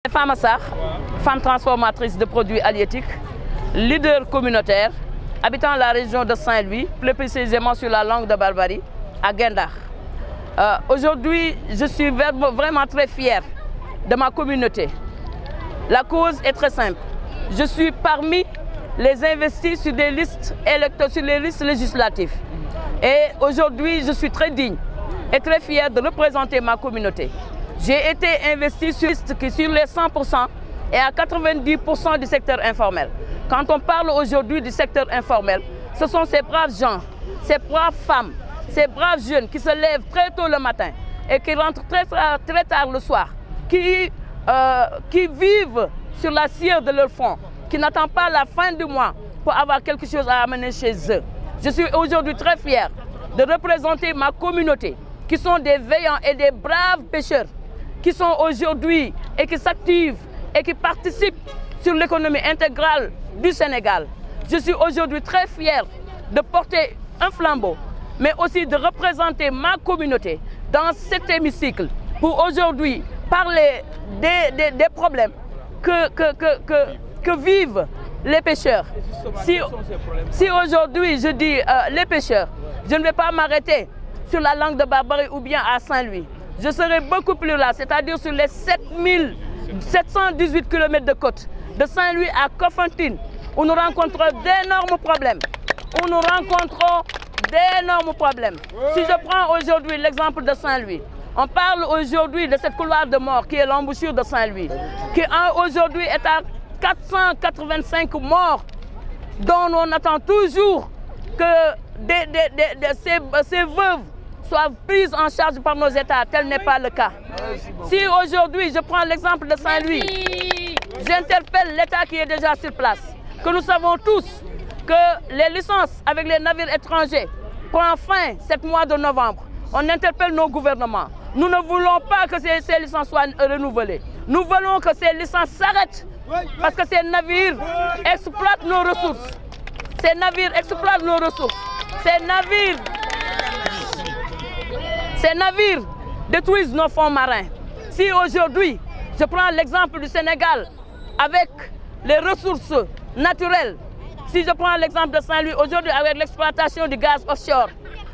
Fama Sarr, femme transformatrice de produits halieutiques, leader communautaire, habitant la région de Saint-Louis, plus précisément sur la langue de Barbarie, à Guindar. Aujourd'hui, je suis vraiment très fière de ma communauté. La cause est très simple. Je suis parmi les investis sur des listes sur les listes législatives. Et aujourd'hui, je suis très digne et très fière de représenter ma communauté. J'ai été investi sur les 100% et à 90% du secteur informel. Quand on parle aujourd'hui du secteur informel, ce sont ces braves gens, ces braves femmes, ces braves jeunes qui se lèvent très tôt le matin et qui rentrent très tard le soir, qui vivent sur la cire de leur front, qui n'attendent pas la fin du mois pour avoir quelque chose à amener chez eux. Je suis aujourd'hui très fière de représenter ma communauté, qui sont des veillants et des braves pêcheurs, qui sont aujourd'hui et qui s'activent et qui participent sur l'économie intégrale du Sénégal. Je suis aujourd'hui très fière de porter un flambeau, mais aussi de représenter ma communauté dans cet hémicycle pour aujourd'hui parler des problèmes que vivent les pêcheurs. Si aujourd'hui je dis les pêcheurs, je ne vais pas m'arrêter sur la langue de Barbarie ou bien à Saint-Louis. Je serai beaucoup plus là, c'est-à-dire sur les 7718 km de côte, de Saint-Louis à Kafountine, où nous rencontrons d'énormes problèmes. Si je prends aujourd'hui l'exemple de Saint-Louis, on parle aujourd'hui de cette couloir de mort qui est l'embouchure de Saint-Louis, qui aujourd'hui est à 485 morts, dont on attend toujours que ces veuves soient prises en charge par nos États. Tel n'est pas le cas. Si aujourd'hui, je prends l'exemple de Saint-Louis, j'interpelle l'État qui est déjà sur place, que nous savons tous que les licences avec les navires étrangers prennent fin ce mois de novembre. On interpelle nos gouvernements. Nous ne voulons pas que ces licences soient renouvelées. Nous voulons que ces licences s'arrêtent parce que ces navires exploitent nos ressources. Ces navires détruisent nos fonds marins. Si aujourd'hui, je prends l'exemple du Sénégal avec les ressources naturelles, si je prends l'exemple de Saint-Louis aujourd'hui avec l'exploitation du gaz offshore,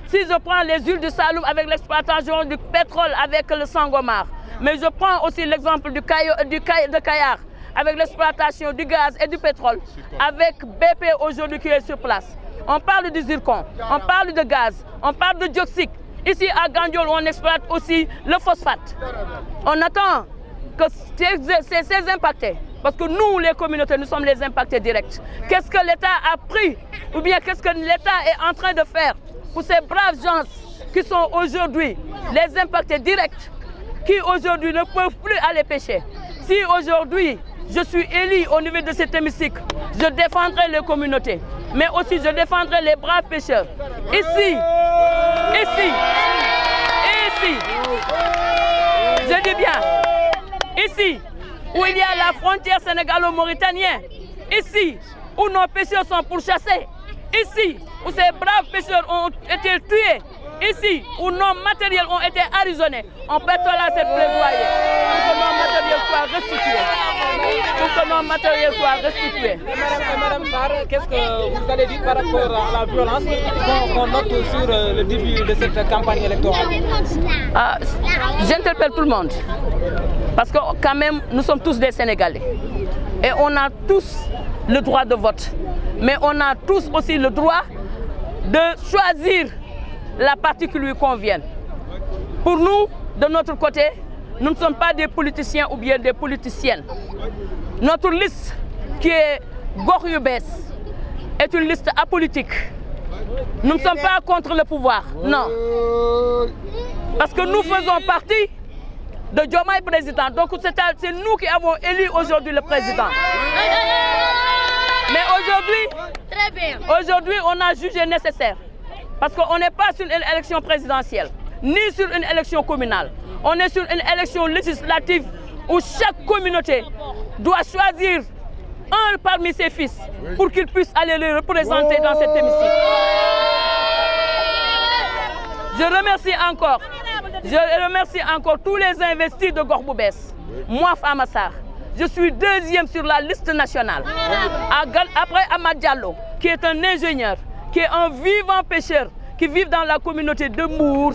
si je prends les huiles du Saloum avec l'exploitation du pétrole avec le Sangomar, mais je prends aussi l'exemple de Kayar avec l'exploitation du gaz et du pétrole, avec BP aujourd'hui qui est sur place. On parle du zircon, on parle de gaz, on parle de dioxyde. Ici à Gandiol, on exploite aussi le phosphate. On attend que ces impactés, parce que nous, les communautés, nous sommes les impactés directs. Qu'est-ce que l'État a pris, ou bien qu'est-ce que l'État est en train de faire pour ces braves gens qui sont aujourd'hui les impactés directs, qui aujourd'hui ne peuvent plus aller pêcher. Si aujourd'hui, je suis élu au niveau de cet hémicycle, je défendrai les communautés, mais aussi je défendrai les braves pêcheurs. Ici, je dis bien, ici, où il y a la frontière sénégalo-mauritanienne, ici, où nos pêcheurs sont pourchassés, ici, où ces braves pêcheurs ont été tués, ici, où nos matériels ont été arraisonnés, on pètera cette plaidoyer pour que nos matériels soient restitués. Madame Sarr, qu'est-ce que vous allez dire par rapport à la violence qu'on note sur le début de cette campagne électorale? J'interpelle tout le monde, parce que quand même, nous sommes tous des Sénégalais. Et on a tous le droit de vote. Mais on a tous aussi le droit de choisir la partie qui lui convient. Pour nous, de notre côté, nous ne sommes pas des politiciens ou bien des politiciennes. Notre liste, qui est Gox Yu Bess, est une liste apolitique. Nous ne sommes pas contre le pouvoir, non. Parce que nous faisons partie de Diomaye président. Donc c'est nous qui avons élu aujourd'hui le président. Mais aujourd'hui, on a jugé nécessaire. Parce qu'on n'est pas sur une élection présidentielle, ni sur une élection communale. On est sur une élection législative où chaque communauté doit choisir un parmi ses fils pour qu'il puisse aller le représenter dans cet hémicycle. Je remercie encore tous les investis de Gox Bu Bess. Moi, Fama Sarr, je suis deuxième sur la liste nationale. Après Amad Diallo, qui est un ingénieur, qui est un vivant pêcheur, qui vit dans la communauté de Mour,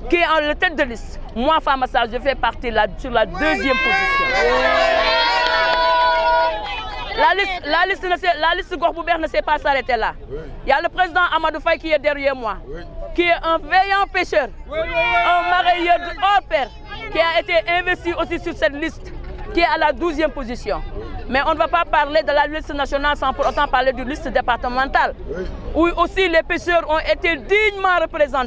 qui est en tête de liste. Moi, Fama Sarr, je fais partie sur la deuxième position. La liste Gorboubert ne s'est pas s'arrêter là. Il y a le président Amadou Faye qui est derrière moi, qui est un veillant pêcheur, un marailleur hors pair, qui a été investi aussi sur cette liste, qui est à la 12e position. Mais on ne va pas parler de la liste nationale sans pour autant parler de la liste départementale, où aussi les pêcheurs ont été dignement représentés.